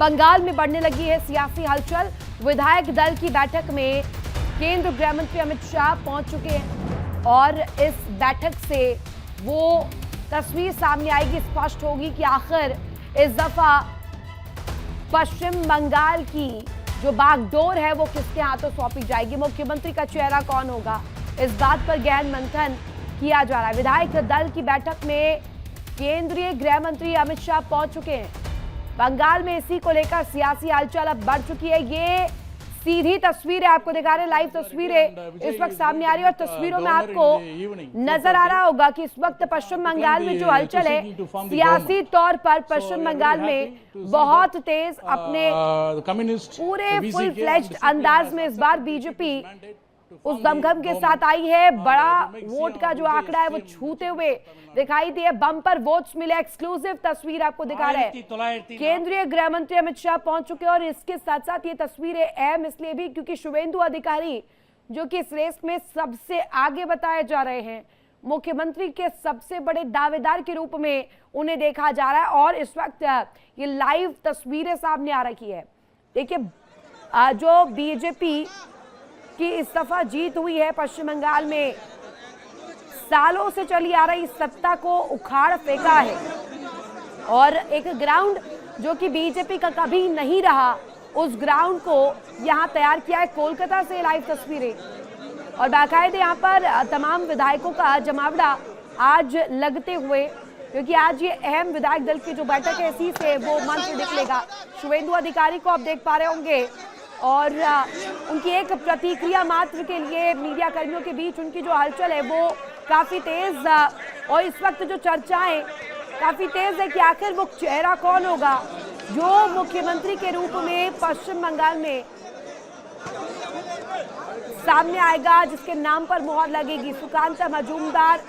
बंगाल में बढ़ने लगी है सियासी हलचल। विधायक दल की बैठक में केंद्र गृह मंत्री अमित शाह पहुंच चुके हैं और इस बैठक से वो तस्वीर सामने आएगी, स्पष्ट होगी कि आखिर इस दफा पश्चिम बंगाल की जो बागडोर है वो किसके हाथों सौंपी जाएगी, मुख्यमंत्री का चेहरा कौन होगा, इस बात पर गहन मंथन किया जा रहा है। विधायक दल की बैठक में केंद्रीय गृह मंत्री अमित शाह पहुंच चुके हैं। बंगाल में इसी को लेकर सियासी हलचल अब बढ़ चुकी है। ये सीधी तस्वीरें आपको दिखा रहे, लाइव तस्वीरें इस वक्त सामने आ रही है और तस्वीरों में आपको नजर आ रहा होगा कि इस वक्त पश्चिम बंगाल में जो हलचल है सियासी तौर पर पश्चिम बंगाल में बहुत तेज अपने पूरे फुल फ्लेज्ड अंदाज में इस बार बीजेपी उस दमखम के साथ आई है। बड़ा वोट का जो आंकड़ा है वो छूते हुए दिखाई दिए, बम्पर वोट्स मिले। एक्सक्लूसिव तस्वीर आपको दिखा रहे हैं। केंद्रीय गृह मंत्री अमित शाह पहुंच चुके हैं और इसके साथ साथ ये तस्वीरें अहम इसलिए भी क्योंकि शुवेंदु अधिकारी जो कि इस रेस में सबसे आगे बताए जा रहे हैं, मुख्यमंत्री के सबसे बड़े दावेदार के रूप में उन्हें देखा जा रहा है और इस वक्त ये लाइव तस्वीरें सामने आ रही है। देखिए जो बीजेपी की इस दफा जीत हुई है पश्चिम बंगाल में, सालों से चली आ रही सत्ता को उखाड़ फेंका है और एक ग्राउंड जो कि बीजेपी का कभी नहीं रहा, उस ग्राउंड को यहां तैयार किया है। कोलकाता से लाइव तस्वीरें और बाकायदे यहां पर तमाम विधायकों का जमावड़ा आज लगते हुए, क्योंकि आज ये अहम विधायक दल की जो बैठक है इसी से वो मंत्र निकलेगा। शुवेंदु अधिकारी को आप देख पा रहे होंगे और उनकी एक प्रतिक्रिया मात्र के लिए मीडिया कर्मियों के बीच उनकी जो हलचल है वो काफी तेज और इस वक्त जो चर्चाएं काफी तेज है कि आखिर वो चेहरा कौन होगा जो मुख्यमंत्री के रूप में पश्चिम बंगाल में सामने आएगा, जिसके नाम पर मुहर लगेगी। सुकांता मजूमदार,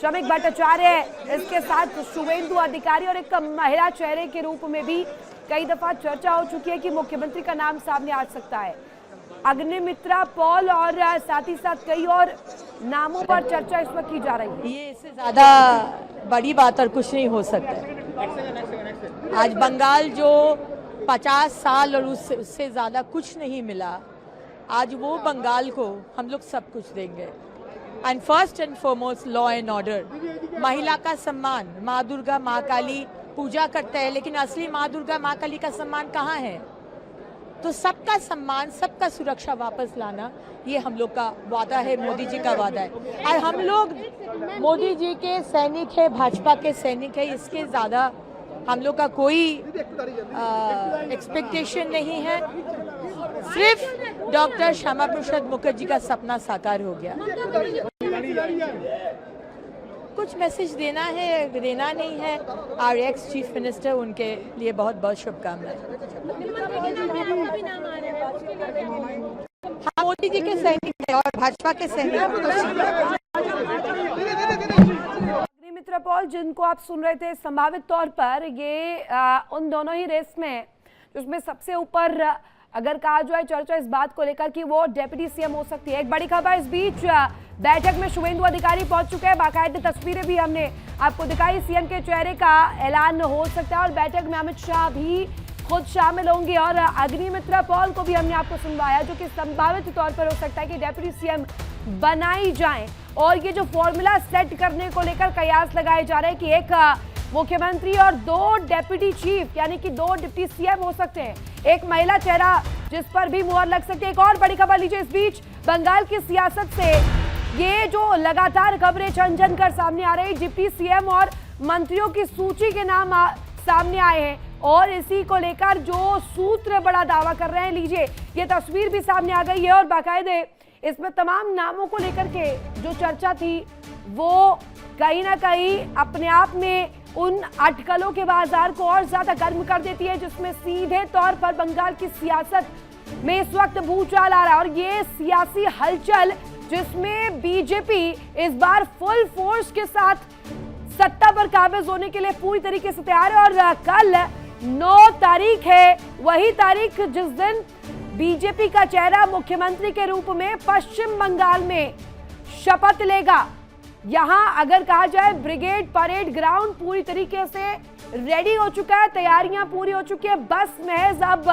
श्रमिक भट्टाचार्य, इसके साथ शुवेंदु अधिकारी और एक महिला चेहरे के रूप में भी कई दफा चर्चा हो चुकी है कि मुख्यमंत्री का नाम सामने आ सकता है। अग्निमित्रा पॉल और साथ ही साथ कई और नामों पर चर्चा इस वक्त की जा रही है। ये इससे ज्यादा बड़ी बात और कुछ नहीं हो सकता। आज बंगाल जो 50 साल और उससे ज्यादा कुछ नहीं मिला, आज वो बंगाल को हम लोग सब कुछ देंगे। And first and foremost law and order, महिला का सम्मान। माँ दुर्गा माँ काली पूजा करते हैं, लेकिन असली माँ दुर्गा माँ काली का सम्मान कहाँ है? तो सबका सम्मान, सबका सुरक्षा वापस लाना, ये हम लोग का वादा है, मोदी जी का वादा है। और हम लोग मोदी जी के सैनिक है, भाजपा के सैनिक है, इसके ज्यादा हम लोग का कोई एक्सपेक्टेशन नहीं है। सिर्फ डॉक्टर श्यामा प्रसाद मुखर्जी का सपना साकार हो गया। कुछ मैसेज देना है, देना नहीं है। आर एक्स चीफ मिनिस्टर, उनके लिए बहुत बहुत शुभकामनाएं। हाँ, मोदी जी के सैनिक है और भाजपा के सैनिक। अग्निमित्रा पॉल, जिनको आप सुन रहे थे, संभावित तौर पर ये उन दोनों ही रेस में जिसमें सबसे ऊपर अगर कहा जाए चर्चा इस बात को लेकर कि वो डेप्यूटी सीएम हो सकती है। एक बड़ी खबर इस बीच बैठक में शुवेंदु अधिकारी पहुंच चुके हैं। बाकायदे तस्वीरें भी हमने आपको दिखाई। सीएम के चेहरे का ऐलान हो सकता है और बैठक में अमित शाह भी खुद शामिल होंगे और अग्निमित्रा पॉल को भी हमने आपको सुनवाया जो कि संभावित तौर पर हो सकता है कि डेप्यूटी सीएम बनाई जाए। और ये जो फॉर्मूला सेट करने को लेकर कयास लगाए जा रहे हैं कि एक मुख्यमंत्री और 2 डेप्यूटी चीफ यानी कि 2 डिप्टी सीएम हो सकते हैं, एक महिला चेहरा जिस पर भी मुहर लग सकती है। एक और बड़ी खबर लीजिए इस बीच बंगाल की सियासत से, ये जो लगातार खबरें छन कर सामने आ रही, डिप्टी सीएम और मंत्रियों की सूची के नाम सामने आए हैं और इसी को लेकर जो सूत्र बड़ा दावा कर रहे हैं, लीजिए ये तस्वीर भी सामने आ गई है और बाकायदे इसमें तमाम नामों को लेकर के जो चर्चा थी वो कहीं ना कहीं अपने आप में उन अटकलों के बाजार को और ज्यादा गर्म कर देती है, जिसमें सीधे तौर पर बंगाल की सियासत में इस वक्त भूचाल आ रहा है। और ये सियासी हलचल जिसमें बीजेपी इस बार फुल फोर्स के साथ सत्ता पर काबिज होने के लिए पूरी तरीके से तैयार है और कल 9 तारीख है, वही तारीख जिस दिन बीजेपी का चेहरा मुख्यमंत्री के रूप में पश्चिम बंगाल में शपथ लेगा। यहां अगर कहा जाए ब्रिगेड परेड ग्राउंड पूरी तरीके से रेडी हो चुका है, तैयारियां पूरी हो चुकी है। बस महज अब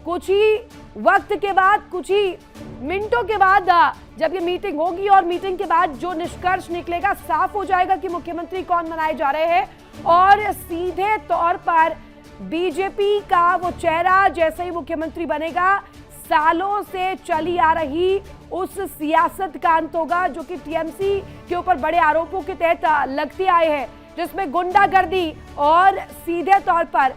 कुछ ही वक्त के बाद, कुछ ही मिनटों के बाद जब ये मीटिंग होगी और मीटिंग के बाद जो निष्कर्ष निकलेगा, साफ हो जाएगा कि मुख्यमंत्री कौन बनाए जा रहे हैं और सीधे तौर पर बीजेपी का वो चेहरा जैसे ही मुख्यमंत्री बनेगा, सालों से चली आ रही उस सियासत का अंत होगा जो कि टीएमसी के ऊपर बड़े आरोपों के तहत लगते आए हैं, जिसमें गुंडागर्दी और सीधे तौर पर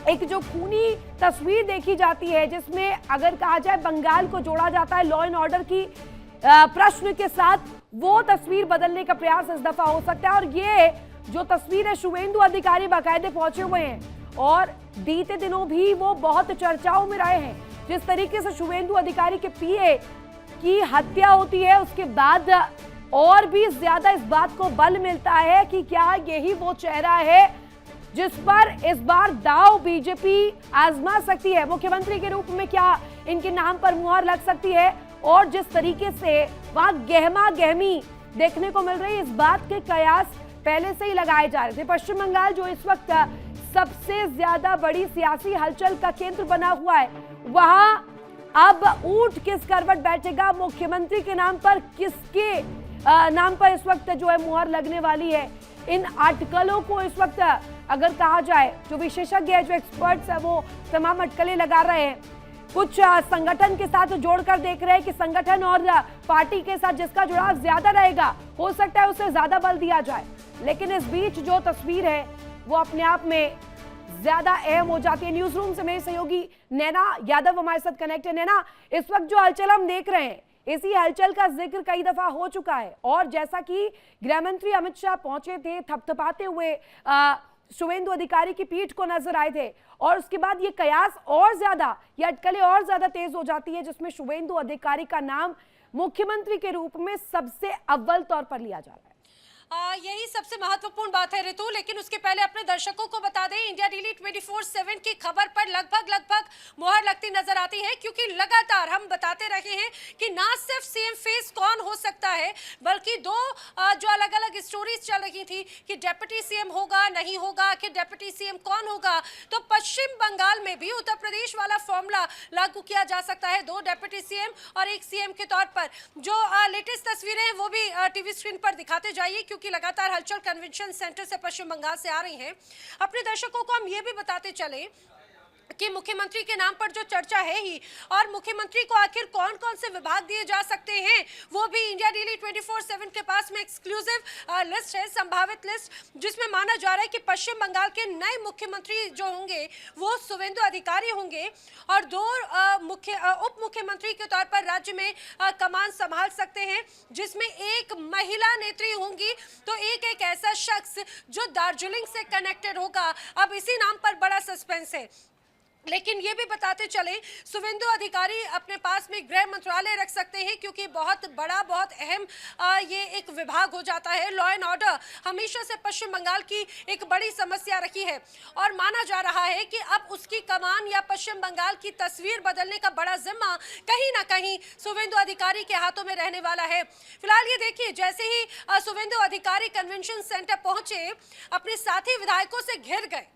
एक जो खूनी तस्वीर देखी जाती है, जिसमें अगर कहा जाए बंगाल को जोड़ा जाता है लॉ एंड ऑर्डर की प्रश्न के साथ, वो तस्वीर बदलने का प्रयास इस दफा हो सकता है। और ये जो तस्वीर है, शुभेंदु अधिकारी बाकायदे पहुंचे हुए हैं और बीते दिनों भी वो बहुत चर्चाओं में रहे हैं। जिस तरीके से शुभेंदु अधिकारी के पीए की हत्या होती है, उसके बाद और भी ज्यादा इस बात को बल मिलता है कि क्या यही वो चेहरा है जिस पर इस बार दांव बीजेपी आजमा सकती है। मुख्यमंत्री के रूप में क्या इनके नाम पर मुहर लग सकती है, और जिस तरीके से वहां गहमा गहमी देखने को मिल रही है, इस बात के कयास पहले से ही लगाए जा रहे थे। पश्चिम बंगाल जो इस वक्त सबसे ज्यादा बड़ी सियासी हलचल का केंद्र बना हुआ है, वहां अब ऊंट किस करवट बैठेगा, मुख्यमंत्री के नाम पर किसके नाम पर इस वक्त जो है मुहर लगने वाली है, इन अटकलों को इस वक्त अगर कहा जाए, जो विशेषज्ञ है, जो एक्सपर्ट्स है, वो तमाम अटकलें लगा रहे हैं। कुछ संगठन के साथ जोड़कर देख रहे हैं कि संगठन और पार्टी के साथ जिसका जुड़ाव ज्यादा रहेगा, हो सकता है उसे ज्यादा बल दिया जाए। लेकिन इस बीच जो तस्वीर है वो अपने आप में ज्यादा अहम हो जाती है। न्यूज रूम से मेरे सहयोगी नैना यादव हमारे साथ कनेक्ट है। नैना, इस वक्त जो हलचल हम देख रहे हैं, इसी हलचल का जिक्र कई दफा हो चुका है और जैसा कि गृह मंत्री अमित शाह पहुंचे थे, थपथपाते हुए शुभेंदु अधिकारी की पीठ को नजर आए थे, और उसके बाद ये कयास और ज्यादा, ये अटकलें और ज्यादा तेज हो जाती है, जिसमें शुभेंदु अधिकारी का नाम मुख्यमंत्री के रूप में सबसे अव्वल तौर पर लिया जा रहा है। यही सबसे महत्वपूर्ण बात है ऋतु, लेकिन उसके पहले अपने दर्शकों को बता दें, इंडिया डेली 24/7 की खबर पर लगभग मुहर लगती नजर आती है, क्योंकि लगातार हम बताते रहे हैं कि ना सिर्फ सीएम फेस कौन हो सकता है, बल्कि दो जो अलग अलग स्टोरीज चल रही थी कि डेप्यूटी सीएम होगा, नहीं होगा, आखिर डेप्यूटी सीएम कौन होगा। तो पश्चिम बंगाल में भी उत्तर प्रदेश वाला फॉर्मूला लागू किया जा सकता है, 2 डेप्यूटी सीएम और 1 सीएम के तौर पर। जो लेटेस्ट तस्वीरें हैं वो भी टीवी स्क्रीन पर दिखाते जाइए, क्योंकि लगातार हलचल कन्वेंशन सेंटर से पश्चिम बंगाल से आ रही हैं। अपने दर्शकों को हम ये भी बताते चले कि मुख्यमंत्री के नाम पर जो चर्चा है ही, और मुख्यमंत्री को आखिर कौन कौन से विभाग दिए जा सकते हैं, वो भी इंडिया डेली 24/7 के पास में एक्सक्लूसिव लिस्ट है, संभावित लिस्ट, जिसमें माना जा रहा है कि पश्चिम बंगाल के नए मुख्यमंत्री जो होंगे वो शुभेंदु अधिकारी होंगे, और 2 उप मुख्यमंत्री के तौर पर राज्य में कमान संभाल सकते हैं, जिसमें 1 महिला नेत्री होंगी, तो एक ऐसा शख्स जो दार्जिलिंग से कनेक्टेड होगा। अब इसी नाम पर बड़ा सस्पेंस है, लेकिन ये भी बताते चले शुभेंदु अधिकारी अपने पास में गृह मंत्रालय रख सकते हैं, क्योंकि बहुत बड़ा, बहुत अहम ये एक विभाग हो जाता है। लॉ एंड ऑर्डर हमेशा से पश्चिम बंगाल की एक बड़ी समस्या रही है, और माना जा रहा है कि अब उसकी कमान या पश्चिम बंगाल की तस्वीर बदलने का बड़ा जिम्मा कहीं ना कहीं शुभेंदु अधिकारी के हाथों में रहने वाला है। फिलहाल ये देखिए, जैसे ही शुभेंदु अधिकारी कन्वेंशन सेंटर पहुंचे, अपने साथी विधायकों से घिर गए,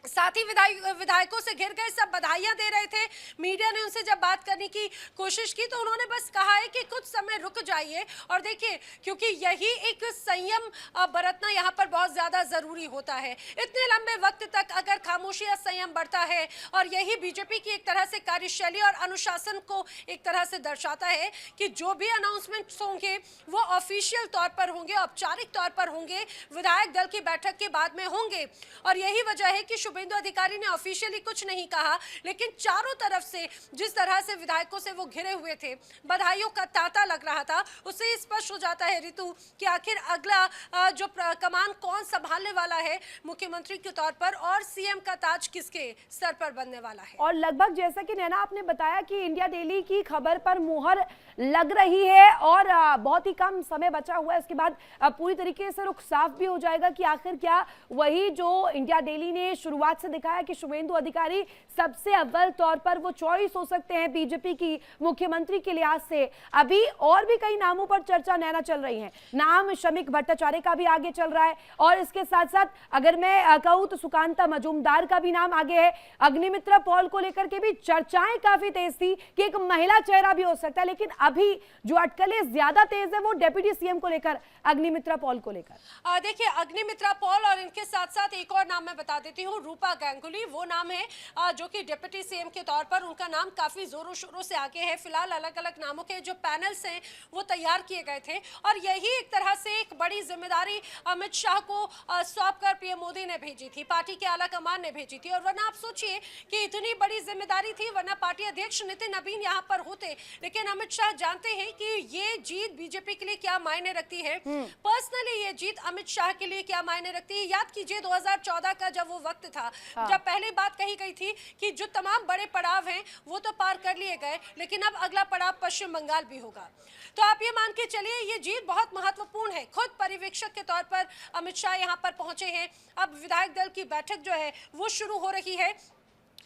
विधायकों से घिर गए, सब बधाइयां दे रहे थे। मीडिया ने उनसे जब बात करने की कोशिश की तो उन्होंने बस कहा है कि कुछ समय रुक जाइए और देखिए, क्योंकि यही एक संयम बरतना यहाँ पर बहुत ज्यादा जरूरी होता है। इतने लंबे वक्त तक अगर खामोशी या संयम बढ़ता है, और यही बीजेपी की एक तरह से कार्यशैली और अनुशासन को एक तरह से दर्शाता है कि जो भी अनाउंसमेंट्स होंगे वो ऑफिशियल तौर पर होंगे, औपचारिक तौर पर होंगे, विधायक दल की बैठक के बाद में होंगे। और यही वजह है कि शुभेंदु अधिकारी ने ऑफिशियली कुछ नहीं कहा, लेकिन चारों तरफ से जिस तरह से विधायकों से वो घिरे हुए थे, बधाइयों का तांता लग रहा था, उससे स्पष्ट हो जाता है ऋतु कि आखिर अगला जो कमान कौन संभालने वाला है मुख्यमंत्री के तौर पर, और सीएम का ताज किसके सर पर बनने वाला है। और लगभग जैसा कि नैना आपने बताया कि इंडिया डेली की खबर पर मुहर लग रही है और बहुत ही कम समय बचा हुआ है, इसके बाद पूरी तरीके से रुख साफ भी हो जाएगा कि आखिर क्या वही जो इंडिया डेली ने शुरू शुरुआत से दिखाया कि शुभेंदु अधिकारी सबसे अव्वल तौर पर वो चॉइस हो सकते हैं बीजेपी की मुख्यमंत्री के लिहाज से। अभी और भी कई नामों पर चर्चा नैना चल रही है, नाम शमीक भट्टाचार्य का भी आगे चल रहा है और इसके साथ साथ अगर मैं कहूं तो सुकांता मजूमदार का भी नाम आगे है। अग्निमित्रा पॉल को लेकर के भी चर्चाएं काफी तेज थी कि एक महिला चेहरा भी हो सकता है, लेकिन अभी जो अटकलें ज्यादा तेज है वो डेप्यूटी सीएम को लेकर, अग्निमित्रा पॉल को लेकर। देखिए अग्निमित्रा पॉल और इनके साथ साथ एक और नाम मैं बता देती हूँ, रूपा गांगुली, वो नाम है जो कि डिप्टी सीएम के तौर पर उनका नाम काफी जोरों शोरों से आगे है। फिलहाल अलग अलग नामों के जो पैनल्स हैं वो तैयार किए गए थे और यही एक तरह से एक बड़ी जिम्मेदारी अमित शाह को सौंप कर पीएम मोदी ने भेजी थी, पार्टी के आला कमान ने भेजी थी। और वरना आप सोचिए कि इतनी बड़ी जिम्मेदारी थी, वरना पार्टी अध्यक्ष नितिन नबीन यहाँ पर होते, लेकिन अमित शाह जानते हैं कि ये जीत बीजेपी के लिए क्या मायने रखती है, पर्सनली ये जीत अमित शाह के लिए क्या मायने रखती है। याद कीजिए 2014 का जब वो वक्त था, जब पहली बात कही गई थी कि जो तमाम बड़े पड़ाव हैं वो तो पार कर लिए गए, लेकिन अब अगला पड़ाव पश्चिम बंगाल भी होगा। तो आप ये मान के चलिए ये जीत बहुत महत्वपूर्ण है। खुद पर्यवेक्षक के तौर पर अमित शाह यहाँ पर पहुंचे हैं। अब विधायक दल की बैठक जो है वो शुरू हो रही है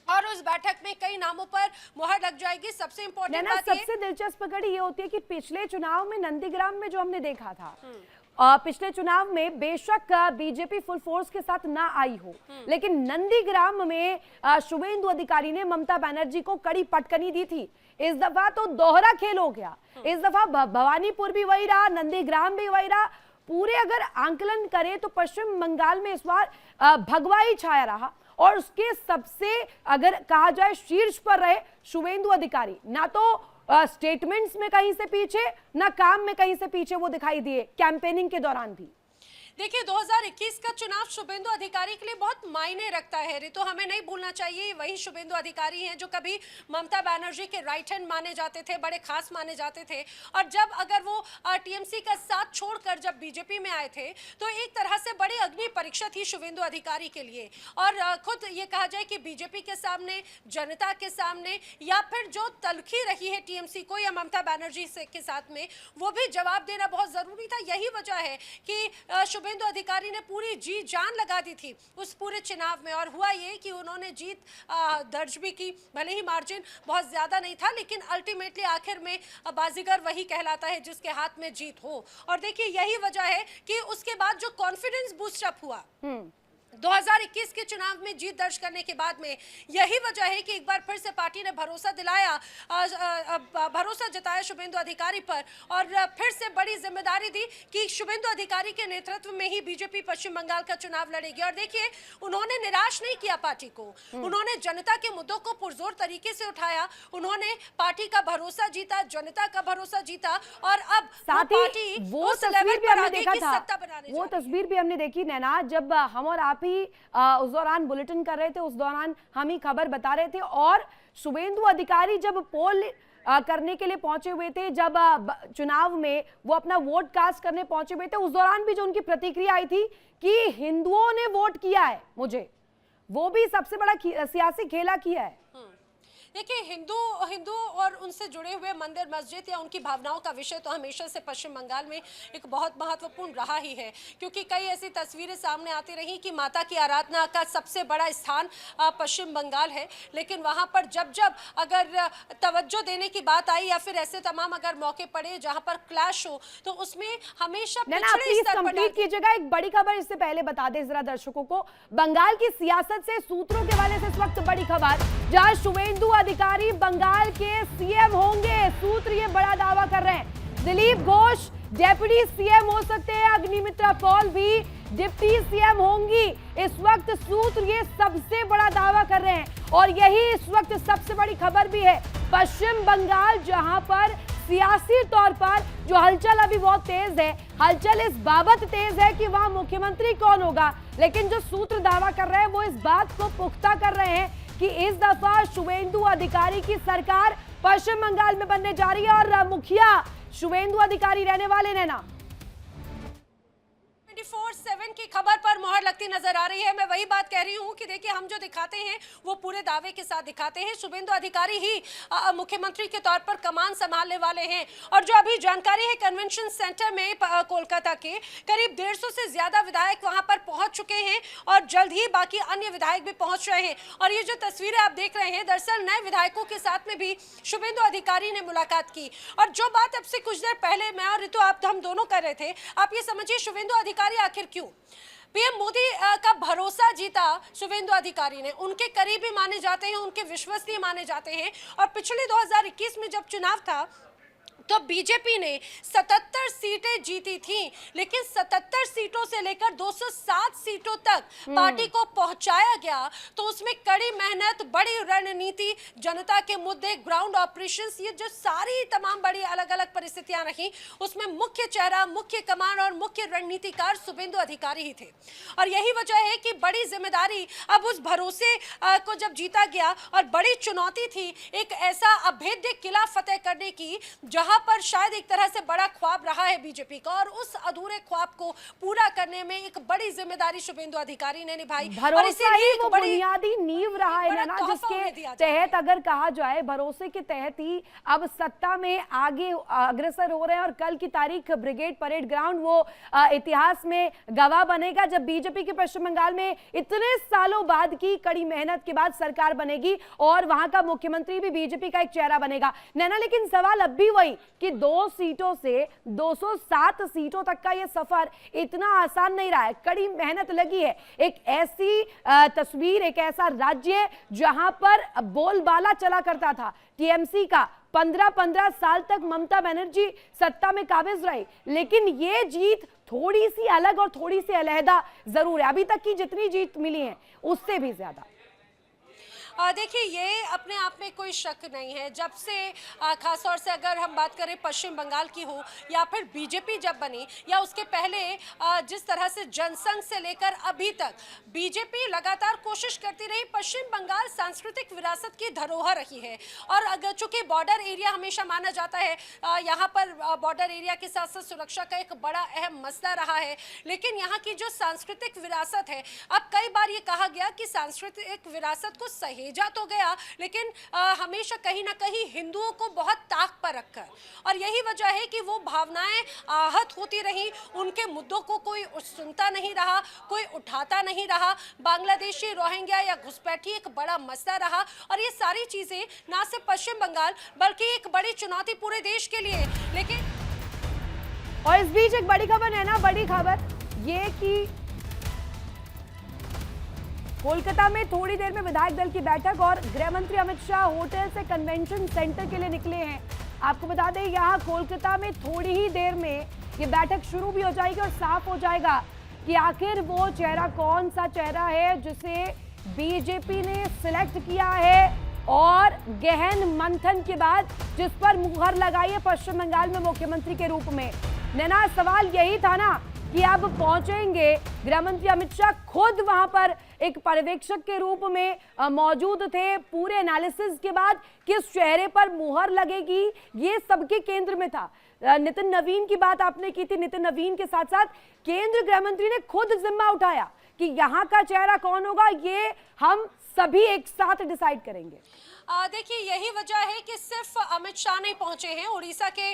और उस बैठक में कई नामों पर मुहर लग जाएगी। सबसे इंपॉर्टेंट बात सबसे दिलचस्प कड़ी ये होती है कि पिछले चुनाव में नंदीग्राम में जो हमने देखा था, पिछले चुनाव में बेशक बीजेपी फुल फोर्स के साथ ना आई हो, लेकिन नंदीग्राम में शुभेंदु अधिकारी ने ममता बनर्जी को कड़ी पटकनी दी थी। इस दफा तो दोहरा खेल हो गया, इस दफा भवानीपुर भी वही रहा, नंदीग्राम भी वही रहा। पूरे अगर आंकलन करें तो पश्चिम बंगाल में इस बार भगवा ही छाया रहा और उसके सबसे अगर कहा जाए शीर्ष पर रहे शुभेंदु अधिकारी। ना तो स्टेटमेंट्स में कहीं से पीछे, ना काम में कहीं से पीछे वो दिखाई दिए कैंपेनिंग के दौरान भी। देखिए 2021 का चुनाव शुभेंदु अधिकारी के लिए बहुत मायने रखता है। रितु हमें नहीं भूलना चाहिए वही शुभेंदु अधिकारी हैं जो कभी ममता बनर्जी के राइट हैंड माने जाते थे, बड़े खास माने जाते थे। और जब अगर वो टीएमसी का साथ छोड़कर जब बीजेपी में आए थे तो एक तरह से बड़ी अग्नि परीक्षा थी शुभेंदु अधिकारी के लिए। और खुद ये कहा जाए कि बीजेपी के सामने, जनता के सामने, या फिर जो तलखी रही है टीएमसी को या ममता बनर्जी के साथ में, वो भी जवाब देना बहुत जरूरी था। यही वजह है कि शुभेंदु अधिकारी ने पूरी जी जान लगा दी थी उस पूरे चुनाव में। और हुआ ये कि उन्होंने जीत दर्ज भी की, भले ही मार्जिन बहुत ज्यादा नहीं था, लेकिन अल्टीमेटली आखिर में बाजीगर वही कहलाता है जिसके हाथ में जीत हो। और देखिए यही वजह है कि उसके बाद जो कॉन्फिडेंस बूस्ट अप हुआ 2021 के चुनाव में जीत दर्ज करने के बाद में, यही वजह है कि एक बार फिर से पार्टी ने भरोसा दिलाया, भरोसा जताया शुभेंदु अधिकारी पर और फिर से बड़ी जिम्मेदारी दी कि शुभेंदु अधिकारी के नेतृत्व में ही बीजेपी पश्चिम बंगाल का चुनाव लड़ेगी। और देखिए उन्होंने निराश नहीं किया पार्टी को, उन्होंने जनता के मुद्दों को पुरजोर तरीके से उठाया, उन्होंने पार्टी का भरोसा जीता, जनता का भरोसा जीता और अब पार्टी वो तस्वीर भी हमने देखा था, वो तस्वीर भी हमने देखी नैना, जब हम और आप ही उस दौरान बुलेटिन कर रहे थे, उस दौरान हम ही खबर बता रहे थे और शुभेंदु अधिकारी जब पोल करने के लिए पहुंचे हुए थे, जब चुनाव में वो अपना वोट कास्ट करने पहुंचे हुए थे, उस दौरान भी जो उनकी प्रतिक्रिया आई थी कि हिंदुओं ने वोट किया है मुझे, वो भी सबसे बड़ा सियासी खेला किया है। देखिए हिंदू और उनसे जुड़े हुए मंदिर मस्जिद या उनकी भावनाओं का विषय तो हमेशा से पश्चिम बंगाल में एक बहुत महत्वपूर्ण रहा ही है, क्योंकि कई ऐसी तस्वीरें सामने आती रही कि माता की आराधना का सबसे बड़ा स्थान पश्चिम बंगाल है। लेकिन वहां पर जब जब अगर तवज्जो देने की बात आई या फिर ऐसे तमाम अगर मौके पड़े जहां पर क्लैश हो तो उसमें हमेशा कीजिएगा। एक बड़ी खबर इससे पहले बता दें जरा दर्शकों को, बंगाल की सियासत से सूत्रों के हवाले से इस वक्त बड़ी खबर, जहां शुभेंदु अधिकारी बंगाल के सीएम होंगे। सूत्र ये बड़ा दावा कर रहे हैं, दिलीप घोष डेप्यूटी सीएम हो सकते हैं, अग्निमित्रा पॉल भी डिप्टी सीएम होंगी। इस वक्त सूत्र ये सबसे बड़ा दावा कर रहे हैं और यही इस वक्त सबसे बड़ी खबर भी है। पश्चिम बंगाल जहां पर सियासी तौर पर जो हलचल अभी बहुत तेज है, हलचल इस बाबत तेज है कि वहां मुख्यमंत्री कौन होगा, लेकिन जो सूत्र दावा कर रहे हैं वो इस बात को पुख्ता कर रहे हैं कि इस दफा शुभेंदु अधिकारी की सरकार पश्चिम बंगाल में बनने जा रही है और मुखिया शुभेंदु अधिकारी रहने वाले। नैना 24/7 7 की खबर पर मोहर लगती नजर आ रही है। मैं वही बात कह रही हूं कि देखिए, हम जो दिखाते हैं वो पूरे दावे के साथ दिखाते हैं। शुभेंदु अधिकारी ही मुख्यमंत्री के तौर पर कमान संभालने वाले हैं। और जो अभी जानकारी है, कन्वेंशन सेंटर में कोलकाता के करीब 150 से ज्यादा विधायक वहां पर पहुंच चुके हैं और जल्द ही बाकी अन्य विधायक भी पहुंच रहे हैं। और ये जो तस्वीरें आप देख रहे हैं, दरअसल नए विधायकों के साथ में भी शुभेंदु अधिकारी ने मुलाकात की। और जो बात अब से कुछ देर पहले मैं और ऋतु आप हम दोनों कर रहे थे, आप ये समझिए शुभेंदु अधिकारी आखिर क्यों पीएम मोदी का भरोसा जीता। शुभेंदु अधिकारी ने, उनके करीबी माने जाते हैं, उनके विश्वसनीय माने जाते हैं। और पिछले 2021 में जब चुनाव था तो बीजेपी ने 77 सीटें जीती थी, लेकिन 77 सीटों से लेकर 207 सीटों तक पार्टी को पहुंचाया गया। तो उसमें कड़ी मेहनत, बड़ी रणनीति, जनता के मुद्दे, ग्राउंड ऑपरेशंस, ये जो सारी तमाम बड़ी अलग अलग परिस्थितियां रही, उसमें मुख्य चेहरा, मुख्य कमान और मुख्य रणनीतिकार शुभेंदु अधिकारी ही थे। और यही वजह है कि बड़ी जिम्मेदारी अब उस भरोसे को जब जीता गया और बड़ी चुनौती थी एक ऐसा अभेद्य किला फतेह करने की, जहां पर शायद एक तरह से बड़ा ख्वाब रहा है बीजेपी का, और उस अधूरे ख्वाब को पूरा करने में एक बड़ी जिम्मेदारी शुभेंदु अधिकारी ने निभाई। और इसीलिए वो बुनियादी नींव रहा है ना, जिसके तहत अगर कहा जाए, भरोसे के तहत ही अब सत्ता में आगे अग्रसर हो रहे हैं। और कल की तारीख ब्रिगेड परेड ग्राउंड वो इतिहास में गवाह बनेगा, जब बीजेपी के पश्चिम बंगाल में इतने सालों बाद की कड़ी मेहनत के बाद सरकार बनेगी और वहां का मुख्यमंत्री भी बीजेपी का एक चेहरा बनेगा। नैना, लेकिन सवाल अब भी वही कि 2 सीटों से 207 सीटों तक का ये सफर इतना आसान नहीं रहा है, कड़ी मेहनत लगी है। एक ऐसी तस्वीर, एक ऐसा राज्य जहां पर बोलबाला चला करता था टीएमसी का, 15-15 साल तक ममता बनर्जी सत्ता में काबिज रही, लेकिन ये जीत थोड़ी सी अलग और थोड़ी सी अलहदा जरूर है। अभी तक की जितनी जीत मिली है उससे भी ज्यादा। देखिए, ये अपने आप में कोई शक नहीं है। जब से खासतौर से अगर हम बात करें पश्चिम बंगाल की हो या फिर बीजेपी जब बनी या उसके पहले, जिस तरह से जनसंघ से लेकर अभी तक बीजेपी लगातार कोशिश करती रही। पश्चिम बंगाल सांस्कृतिक विरासत की धरोहर रही है। और अगर चूंकि बॉर्डर एरिया हमेशा माना जाता है, यहाँ पर बॉर्डर एरिया के साथ साथ सुरक्षा का एक बड़ा अहम मसला रहा है, लेकिन यहाँ की जो सांस्कृतिक विरासत है, अब कई बार ये कहा गया कि सांस्कृतिक विरासत को सहेजा तो गया, लेकिन हमेशा कहीं ना कहीं हिंदुओं को बहुत ताक पर रखकर, और यही वजह है कि वो भावनाएं आहत होती रही, उनके मुद्दों को कोई सुनता नहीं रहा, कोई उठाता नहीं रहा। बांग्लादेशी, रोहिंग्या या घुसपैठी एक बड़ा मसला रहा। और ये सारी चीजें ना सिर्फ पश्चिम बंगाल बल्कि एक बड़ी चुनौती पूरे देश के लिए। लेकिन और इस बीच एक बड़ी खबर है ना, बड़ी खबर ये कि कोलकाता में थोड़ी देर में विधायक दल की बैठक और गृह मंत्री अमित शाह होटल से कन्वेंशन सेंटर के लिए निकले हैं। आपको बता दें, यहाँ कोलकाता में थोड़ी ही देर में ये बैठक शुरू भी हो जाएगी और साफ हो जाएगा कि आखिर वो चेहरा कौन सा चेहरा है जिसे बीजेपी ने सिलेक्ट किया है और गहन मंथन के बाद जिस पर मुहर लगाई है पश्चिम बंगाल में मुख्यमंत्री के रूप में। नैना, सवाल यही था ना कि अब पहुंचेंगे गृह मंत्री अमित शाह, खुद वहां पर एक पर्यवेक्षक के रूप में मौजूद थे। पूरे एनालिसिस के बाद किस चेहरे पर मुहर लगेगी, ये सबके केंद्र में था। नितिन नवीन की बात आपने की थी, नितिन नवीन के साथ साथ केंद्र गृह मंत्री ने खुद जिम्मा उठाया कि यहाँ का चेहरा कौन होगा, ये हम सभी एक साथ डिसाइड करेंगे। देखिए, यही वजह है कि सिर्फ अमित शाह नहीं पहुंचे हैं, उड़ीसा के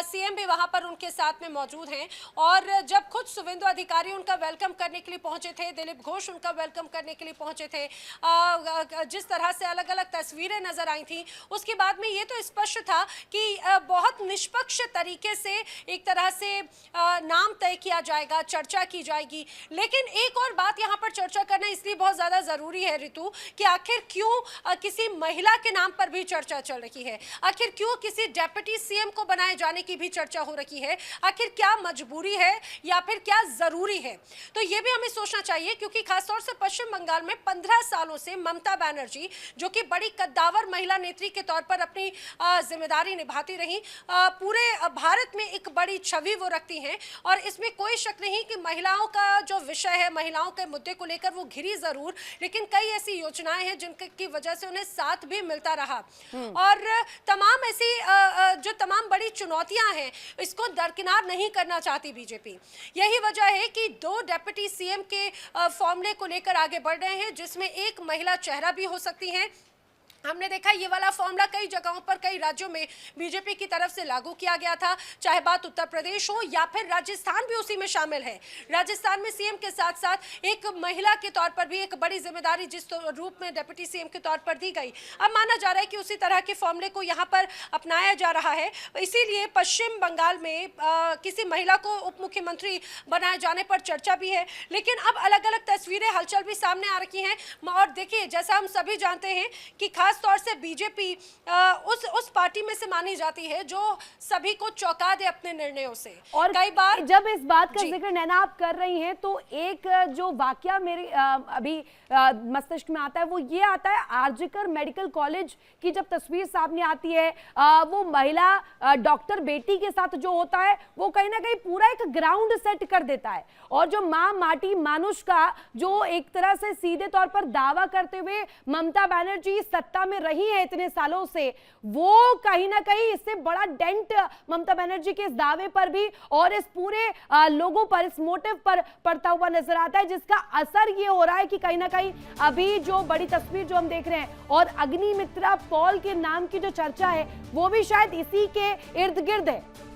सीएम भी वहां पर उनके साथ में मौजूद हैं। और जब खुद शुभेंदु अधिकारी उनका वेलकम करने के लिए पहुंचे थे, दिलीप घोष उनका वेलकम करने के लिए पहुंचे थे, जिस तरह से अलग अलग तस्वीरें नजर आई थी, उसके बाद में ये तो स्पष्ट था कि बहुत निष्पक्ष तरीके से एक तरह से नाम तय किया जाएगा, चर्चा की जाएगी। लेकिन एक और बात यहाँ पर चर्चा करना इसलिए बहुत ज्यादा जरूरी है ऋतु, कि आखिर क्यों किसी महिला के नाम पर भी चर्चा चल रही है, आखिर क्यों किसी डेप्यूटी सीएम को बनाए जाने की भी चर्चा हो रही है, आखिर क्या मजबूरी है या फिर क्या जरूरी है। तो ये भी हमें सोचना चाहिए, क्योंकि खासतौर से पश्चिम बंगाल में 15 सालों से ममता बनर्जी, जो कि बड़ी कद्दावर महिला नेत्री के तौर पर अपनी जिम्मेदारी निभाती रही, पूरे भारत में एक बड़ी छवि वो रखती हैं। और इसमें कोई शक नहीं कि महिलाओं का जो विषय है, महिलाओं के मुद्दे को लेकर वो घिरी जरूर, लेकिन कई ऐसी आलोचनाएं हैं जिनकी वजह से उन्हें साथ भी मिलता रहा। और तमाम ऐसी जो तमाम बड़ी चुनौतियां हैं इसको दरकिनार नहीं करना चाहती बीजेपी। यही वजह है कि 2 डेप्यूटी सीएम के फॉर्मूले को लेकर आगे बढ़ रहे हैं, जिसमें एक महिला चेहरा भी हो सकती है। हमने देखा ये वाला फॉर्मूला कई जगहों पर कई राज्यों में बीजेपी की तरफ से लागू किया गया था, चाहे बात उत्तर प्रदेश हो या फिर राजस्थान भी उसी में शामिल है। राजस्थान में सीएम के साथ साथ एक महिला के तौर पर भी एक बड़ी जिम्मेदारी जिस रूप में डिप्टी सीएम के तौर पर दी गई, अब माना जा रहा है कि उसी तरह के फॉर्मूले को यहाँ पर अपनाया जा रहा है। इसीलिए पश्चिम बंगाल में किसी महिला को उप मुख्यमंत्री बनाए जाने पर चर्चा भी है। लेकिन अब अलग अलग तस्वीरें, हलचल भी सामने आ रही हैं। और देखिए, जैसा हम सभी जानते हैं कि खास तौर से बीजेपी उस पार्टी में से मानी जाती है जो सभी को चौंका दे अपने निर्णयों से। और कई बार जब इस बात का जिक्र नैना आप कर रही हैं तो एक जो वाकया मेरे अभी मस्तिष्क में आता है वो ये आता है, आरजीकर मेडिकल कॉलेज की जब तस्वीर सामने आती है, वो महिला डॉक्टर बेटी के साथ जो होता है वो कहीं ना कहीं पूरा एक ग्राउंड सेट कर देता है। और जो मां माटी मानुष का जो एक तरह से सीधे तौर पर दावा करते हुए ममता बनर्जी सत्ता में रही है इतने सालों से, वो कहीं ना कहीं इससे बड़ा डेंट ममता बनर्जी के इस दावे पर भी और इस पूरे लोगों पर, इस मोटिव पर पड़ता हुआ नजर आता है, जिसका असर ये हो रहा है कि कहीं ना कहीं अभी जो बड़ी तस्वीर जो हम देख रहे हैं और अग्निमित्रा पॉल के नाम की जो चर्चा है वो भी शायद इसी के इर्द गिर्द है।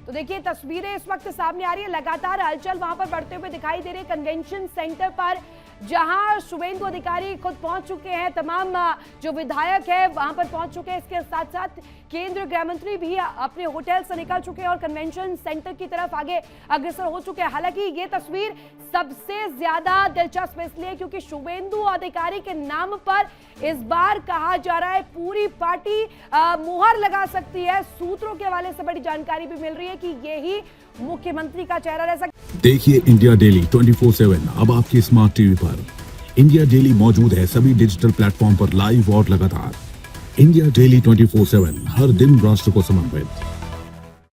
तो देखिए, तस्वीरें इस वक्त सामने आ रही है, लगातार हलचल वहां पर बढ़ते हुए दिखाई दे रहे कन्वेंशन सेंटर पर, जहां शुभेंदु अधिकारी खुद पहुंच चुके हैं, तमाम जो विधायक है वहां पर पहुंच चुके हैं। इसके साथ साथ केंद्रीय गृह मंत्री भी अपने होटल से निकल चुके हैं और कन्वेंशन सेंटर की तरफ आगे अग्रसर हो चुके हैं। हालांकि ये तस्वीर सबसे ज्यादा दिलचस्प इसलिए क्योंकि शुभेंदु अधिकारी के नाम पर इस बार कहा जा रहा है पूरी पार्टी मुहर लगा सकती है। सूत्रों के हवाले से बड़ी जानकारी भी मिल रही है कि यही मुख्यमंत्री का चेहरा रह सकता है। देखिए इंडिया डेली 24/7 अब आपकी स्मार्ट टीवी पर। इंडिया डेली मौजूद है सभी डिजिटल प्लेटफॉर्म पर लाइव और लगातार। इंडिया डेली 24/7 हर दिन राष्ट्र को समर्पित।